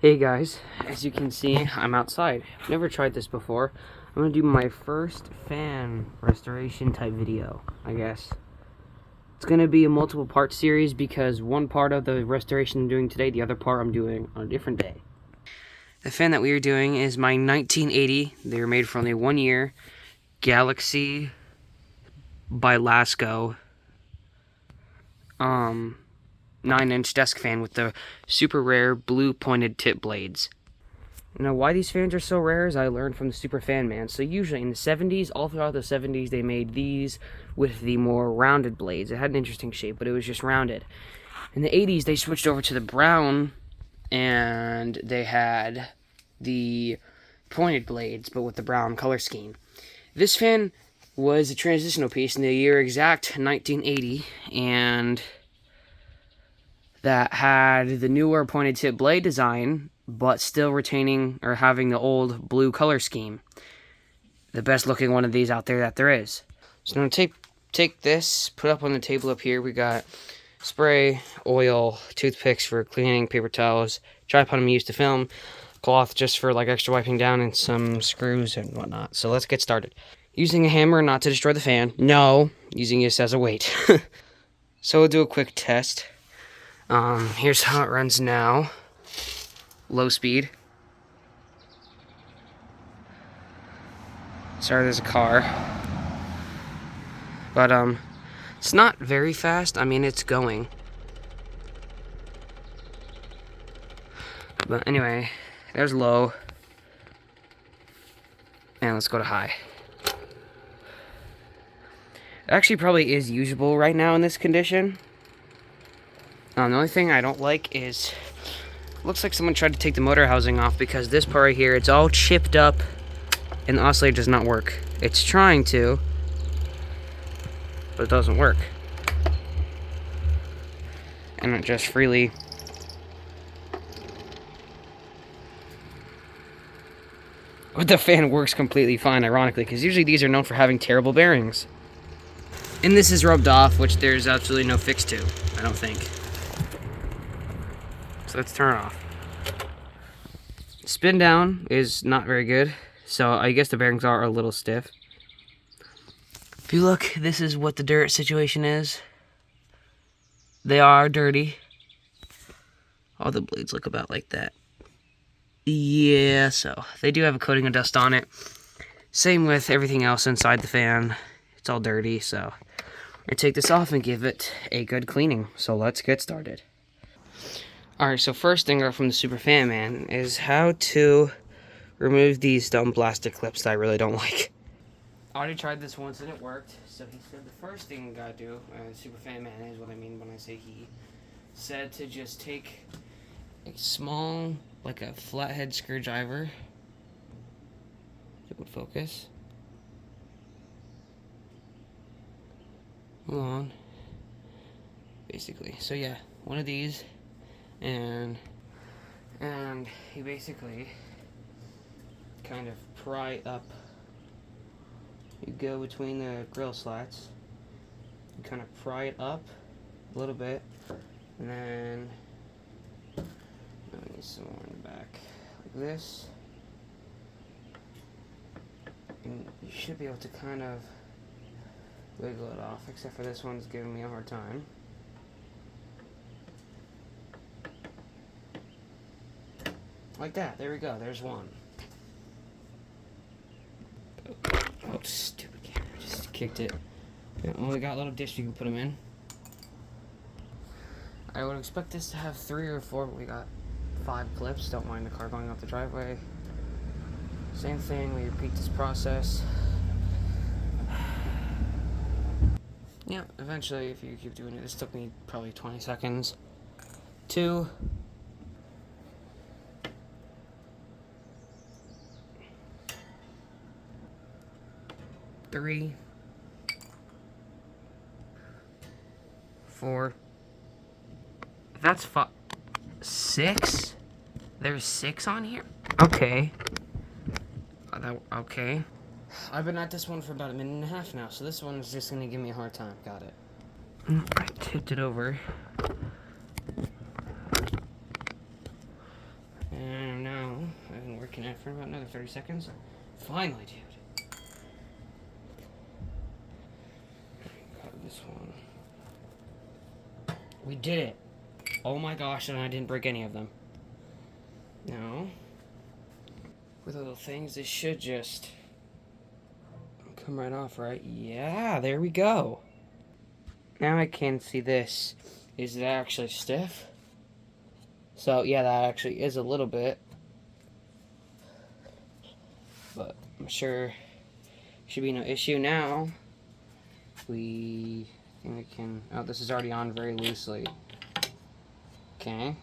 Hey guys, as you can see, I'm outside. I've never tried this before. I'm gonna do my first fan restoration type video, I guess. It's gonna be a multiple part series because one part of the restoration I'm doing today, the other part I'm doing on a different day. The fan that we are doing is my 1980. They were made for only 1 year. Galaxy by Lasco. 9-inch desk fan with the super rare blue pointed tip blades. Now, why these fans are so rare is I learned from the Super Fan Man. So usually in the 70s, all throughout the 70s, they made these with the more rounded blades. It had an interesting shape, but it was just rounded. In the 80s, they switched over to the brown, and they had the pointed blades, but with the brown color scheme. This fan was a transitional piece in the year exact 1980, and that had the newer pointed tip blade design, but still retaining or having the old blue color scheme. The best looking one of these out there that there is. So I'm going to take this, put it up on the table up here. We got spray, oil, toothpicks for cleaning, paper towels, tripod I'm used to film, cloth just for like extra wiping down, and some screws and whatnot. So let's get started. Using a hammer not to destroy the fan. No, using this as a weight. So we'll do a quick test. Here's how it runs now. Low speed. Sorry, there's a car. But, it's not very fast. I mean, it's going. But anyway, there's low. And let's go to high. It actually probably is usable right now in this condition. The only thing I don't like is, looks like someone tried to take the motor housing off, because this part right here, it's all chipped up and the oscillator does not work. It's trying to, but it doesn't work. And it just freely but the fan works completely fine, ironically, because usually these are known for having terrible bearings. And this is rubbed off, which there's absolutely no fix to, I don't think. So let's turn it off. Spin down is not very good, so I guess the bearings are a little stiff. If you look, this is what the dirt situation is. They are dirty. All the blades look about like that. Yeah, so they do have a coating of dust on it. Same with everything else inside the fan. It's all dirty, so I'm gonna take this off and give it a good cleaning. So let's get started. Alright, so first thing from the Super Fan Man is how to remove these dumb plastic clips that I really don't like. I already tried this once and it worked. So he said the first thing you gotta do, Super Fan Man is what I mean when I say he, said to just take a small, like a flathead screwdriver. It would focus. Hold on. Basically, so yeah, one of these. And you basically kind of pry up. You go between the grill slats. You kind of pry it up a little bit, and then I need some more in the back, like this. And you should be able to kind of wiggle it off, except for this one's giving me a hard time. Like that. There we go. There's one. Oh, stupid camera. Just kicked it. Only got a little dish you can put them in. I would expect this to have 3 or 4, but we got 5 clips. Don't mind the car going out the driveway. Same thing. We repeat this process. Yeah, eventually, if you keep doing it, this took me probably 20 seconds. 2. 3, 4. That's 5, 6. There's 6 on here. Okay. Okay. I've been at this one for about 1.5 minutes now, so this one is just gonna give me a hard time. Got it. I tipped it over. And it for about another 30 seconds. Finally, dude. Got this one. We did it. Oh my gosh, and I didn't break any of them. No. With little things, this should just come right off, right? Yeah, there we go. Now I can see this. Is it actually stiff? So, yeah, that actually is a little bit. But I'm sure should be no issue now. We think we can... Oh, this is already on very loosely. Okay.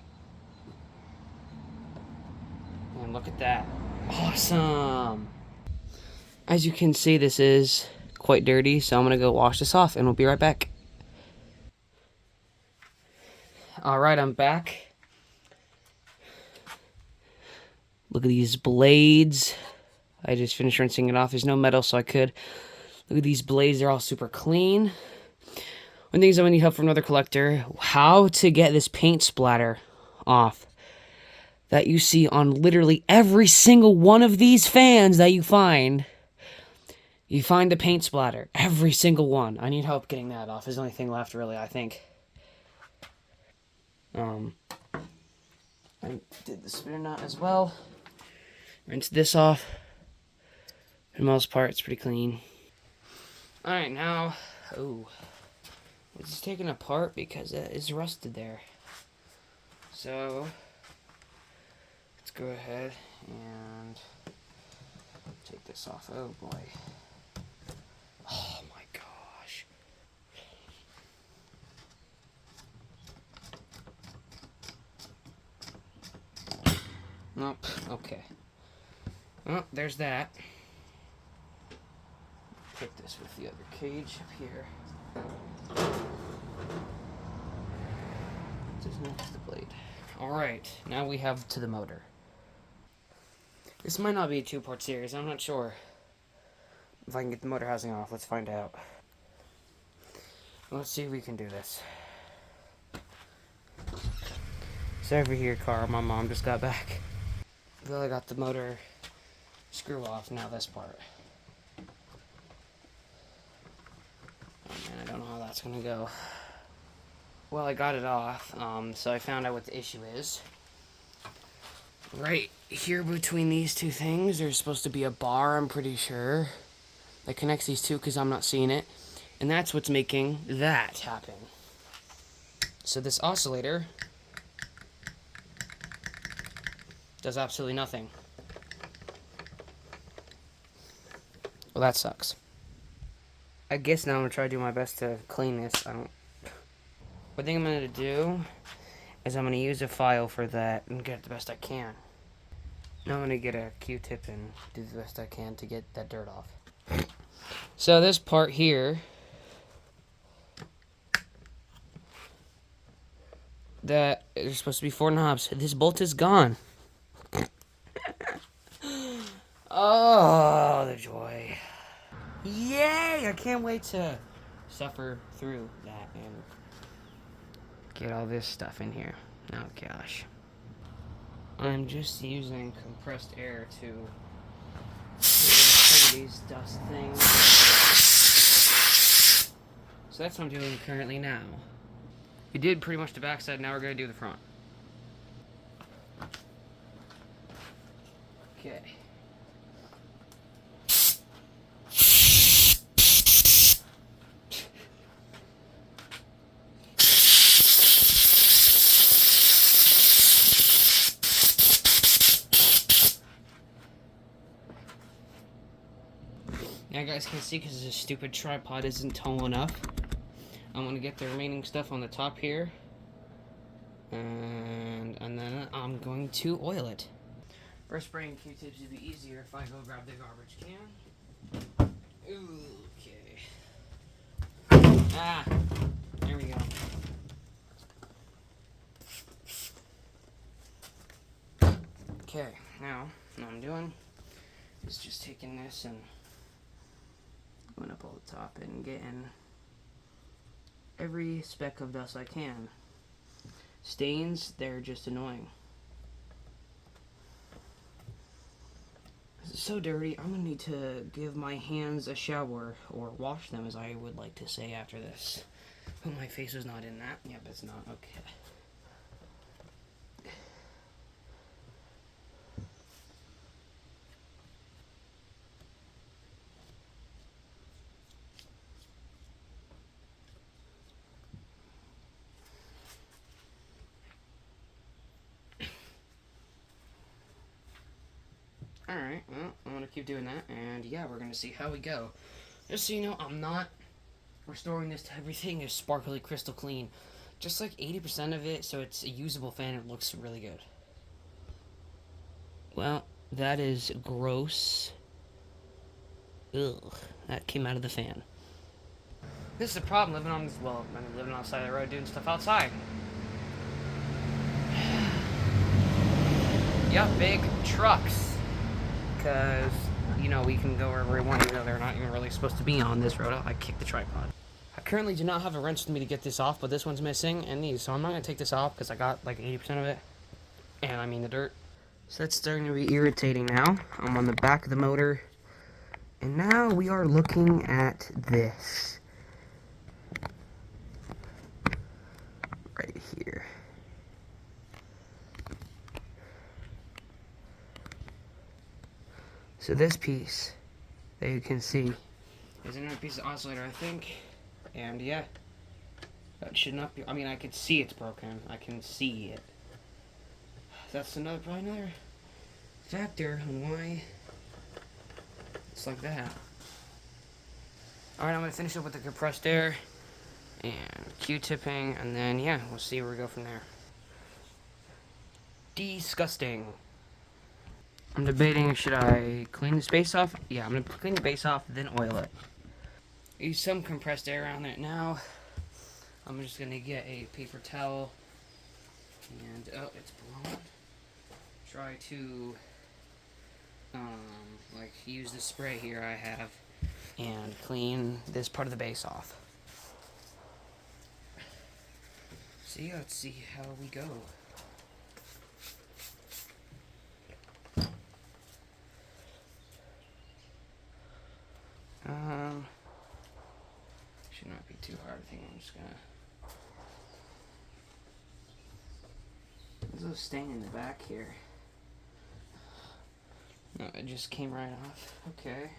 And look at that. Awesome! As you can see, this is quite dirty, so I'm going to go wash this off, and we'll be right back. Alright, I'm back. Look at these blades. I just finished rinsing it off. There's no metal, so I could. Look at these blades. They're all super clean. One thing is I'm going to need help from another collector. How to get this paint splatter off that you see on literally every single one of these fans that you find. You find the paint splatter. Every single one. I need help getting that off. Is the only thing left, really, I think. I did the spinner knot as well. Rinse this off. For the most part, it's pretty clean. Alright, now... Oh. It's taken apart because it is rusted there. So... Let's go ahead and... take this off. Oh, boy. Oh, my gosh. Nope. Okay. Well, there's that. Put this with the other cage up here. Just next to the blade. Alright, now we have to the motor. This might not be a two-part series, I'm not sure. If I can get the motor housing off, let's find out. Let's see if we can do this. So over here, Carl, my mom just got back. Well, I got the motor screw off, now this part. Oh man, I don't know how that's gonna go. Well, I got it off, so I found out what the issue is. Right here between these two things, there's supposed to be a bar, I'm pretty sure, that connects these two because I'm not seeing it. And that's what's making that happen. So this oscillator does absolutely nothing. Well, that sucks. I guess now I'm going to try to do my best to clean this. One thing I'm going to do is I'm going to use a file for that and get it the best I can. Now I'm going to get a Q-tip and do the best I can to get that dirt off. So this part here, that there's supposed to be 4 knobs. This bolt is gone. Oh, the joy. Yay! I can't wait to suffer through that and get all this stuff in here. Oh gosh. I'm just using compressed air to get rid of some of these dust things. So that's what I'm doing currently now. We did pretty much the backside, now we're going to do the front. Okay. Now you guys can see because this stupid tripod isn't tall enough. I'm going to get the remaining stuff on the top here. And then I'm going to oil it. First spraying Q-tips would be easier if I go grab the garbage can. Okay. Ah, there we go. Okay, now what I'm doing is just taking this and going up all the top and getting every speck of dust I can. Stains, they're just annoying. It's so dirty, I'm gonna need to give my hands a shower, or wash them as I would like to say after this. Oh, my face was not in that. Yep, it's not. Okay. Alright, well, I'm gonna keep doing that, and yeah, we're gonna see how we go. Just so you know, I'm not restoring this to everything is sparkly crystal clean. Just like 80% of it, so it's a usable fan. It looks really good. Well, that is gross. Ugh, that came out of the fan. This is a problem living on this, well, I mean, living on the side of the road doing stuff outside. Yeah, big trucks. Because, you know, we can go wherever we want, even though they're not even really supposed to be on this road. Oh, I kicked the tripod. I currently do not have a wrench with me to get this off, but this one's missing, and these, so I'm not going to take this off because I got like 80% of it. And I mean the dirt. So that's starting to be irritating now. I'm on the back of the motor. And now we are looking at this. Right here. So this piece that you can see is another piece of oscillator, I think. And yeah, that should not be, I mean, I could see it's broken. I can see it. That's probably another factor on why it's like that. Alright, I'm going to finish up with the compressed air and Q-tipping, and then yeah, we'll see where we go from there. Disgusting. I'm debating, should I clean this base off? Yeah, I'm going to clean the base off, then oil it. Use some compressed air on it now. I'm just going to get a paper towel, and, oh, it's blown. Try to, like, use the spray here I have, and clean this part of the base off. So yeah, let's see how we go. Should not be too hard. I think I'm just gonna. There's a stain in the back here. No, it just came right off. Okay.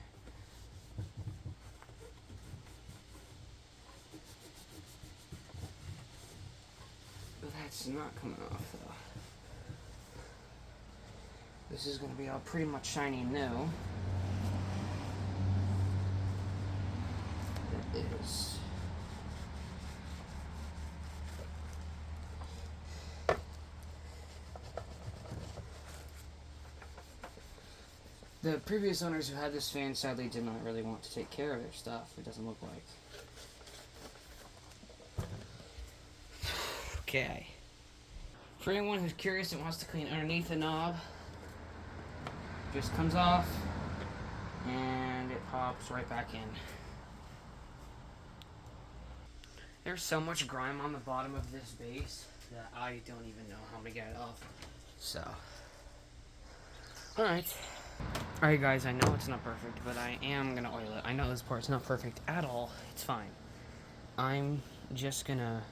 But that's not coming off though. This is gonna be all pretty much shiny new. It is. The previous owners who had this fan sadly did not really want to take care of their stuff, it doesn't look like. Okay. For anyone who's curious and wants to clean underneath the knob, just comes off and it pops right back in. There's so much grime on the bottom of this base that I don't even know how to get it off. So, alright. Alright guys, I know it's not perfect, but I am gonna oil it. I know this part's not perfect at all. It's fine. I'm just gonna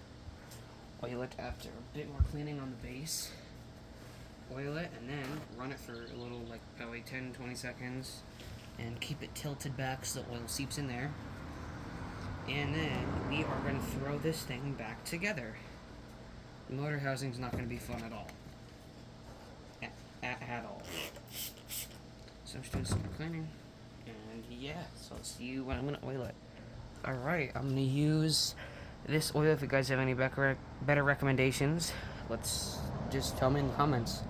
oil it after a bit more cleaning on the base. Oil it and then run it for a little, like probably 10-20 seconds, and keep it tilted back so the oil seeps in there. And then we are going to throw this thing back together. The motor housing is not going to be fun at all. At all. So I'm just doing some more cleaning. And yeah, so I'll see you when I'm going to oil it. Alright, I'm going to use this oil. If you guys have any better recommendations, let's just tell me in the comments.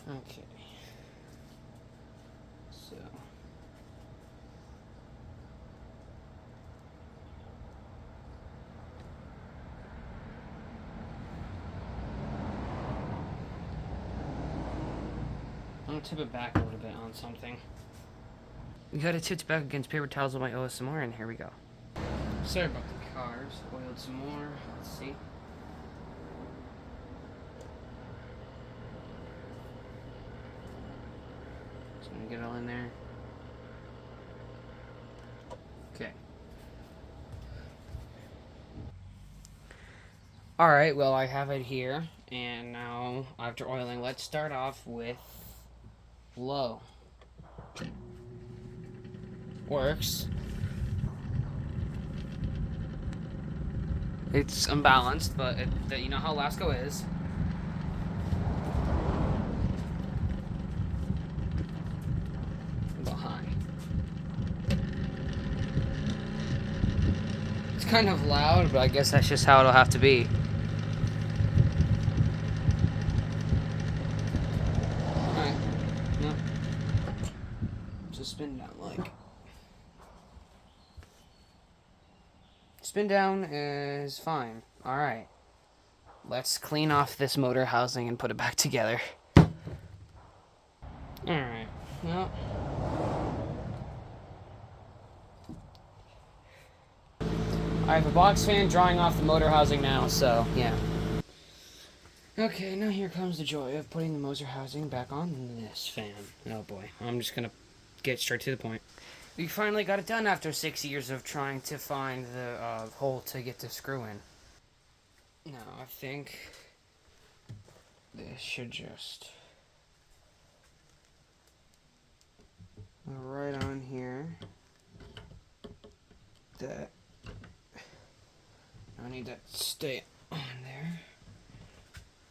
Okay. So. I'm gonna tip it back a little bit on something. We gotta tip it back against paper towels with my OSMR, and here we go. Sorry about the cars. Oiled some more. Let's see. Just gonna get it all in there. Okay. Alright, well, I have it here. And now, after oiling, let's start off with low. Works. It's unbalanced, but you know how Lasco is. Behind. It's kind of loud, but I guess that's just how it'll have to be. Alright. No. So spin down, like. Spin down is fine. Alright. Let's clean off this motor housing and put it back together. Alright. Well. I have a box fan drawing off the motor housing now, so yeah. Okay, now here comes the joy of putting the motor housing back on this fan. Oh boy, I'm just gonna get straight to the point. We finally got it done after 6 years of trying to find the hole to get the screw in. Now, I think this should just go right on here. That I need that to stay on there.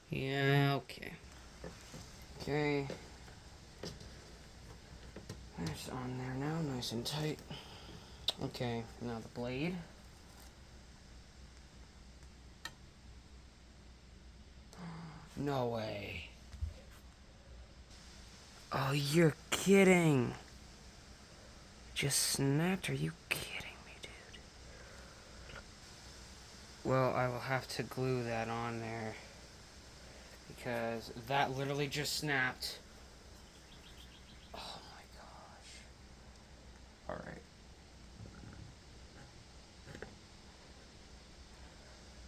Yeah, okay. Okay. That's on there now, nice and tight. Okay, now the blade. No way. Oh, you're kidding. Just snapped? Are you kidding me, dude? Well, I will have to glue that on there. Because that literally just snapped. Oh my gosh. Alright.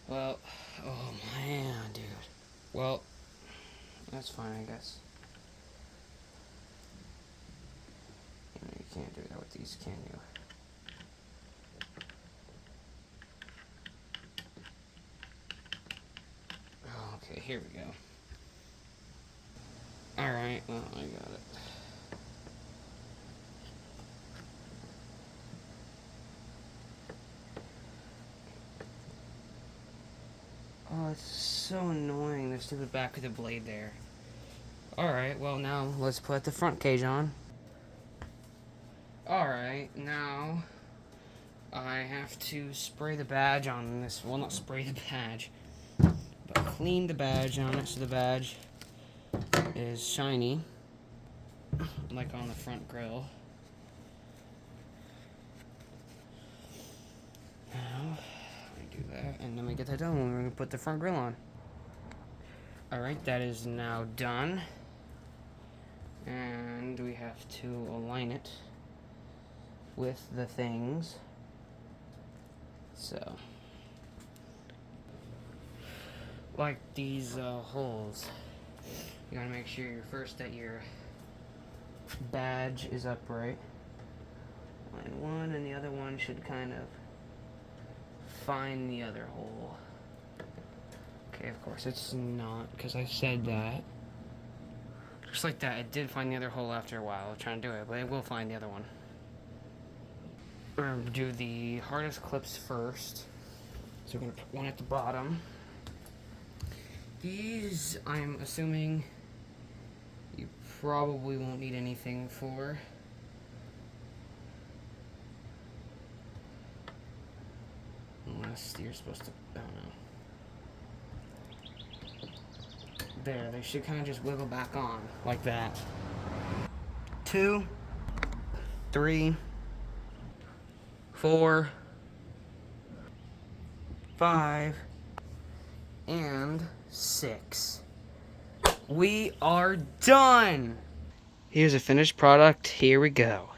Well, oh man, dude. Well, that's fine, I guess. You can't do that with these, can you? Oh, okay, here we go. Alright, well, I got it. Oh, it's so annoying, the stupid back of the blade there. Alright, well now, let's put the front cage on. Alright, now I have to spray the badge on this. Well, not spray the badge, but clean the badge on it so the badge is shiny, like on the front grille. Now, I do that, and then we get that done when we're going to put the front grille on. Alright, that is now done. And we have to align it with the things. So, like these holes, you gotta make sure that your badge is upright. Line one, and the other one should kind of find the other hole. Okay, of course it's not, because I said that. Just like that, it did find the other hole after a while of trying to do it, but it will find the other one. We're going to do the hardest clips first. So we're going to put one at the bottom. These, I'm assuming, you probably won't need anything for. Unless you're supposed to, I don't know. There, they should kind of just wiggle back on, like that. 2, 3, 4, 5, and 6. We are done! Here's a finished product. Here we go.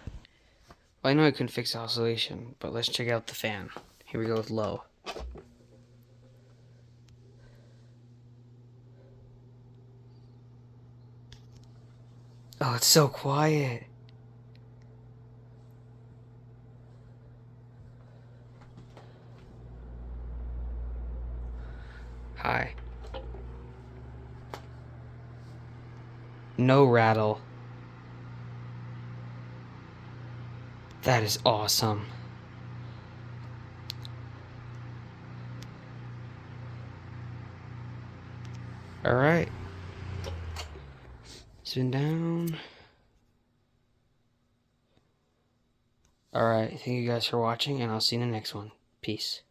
Well, I know I couldn't fix the oscillation, but let's check out the fan. Here we go with low. Oh, it's so quiet. Hi. No rattle. That is awesome. Alright. Spin down. Alright, thank you guys for watching, and I'll see you in the next one. Peace.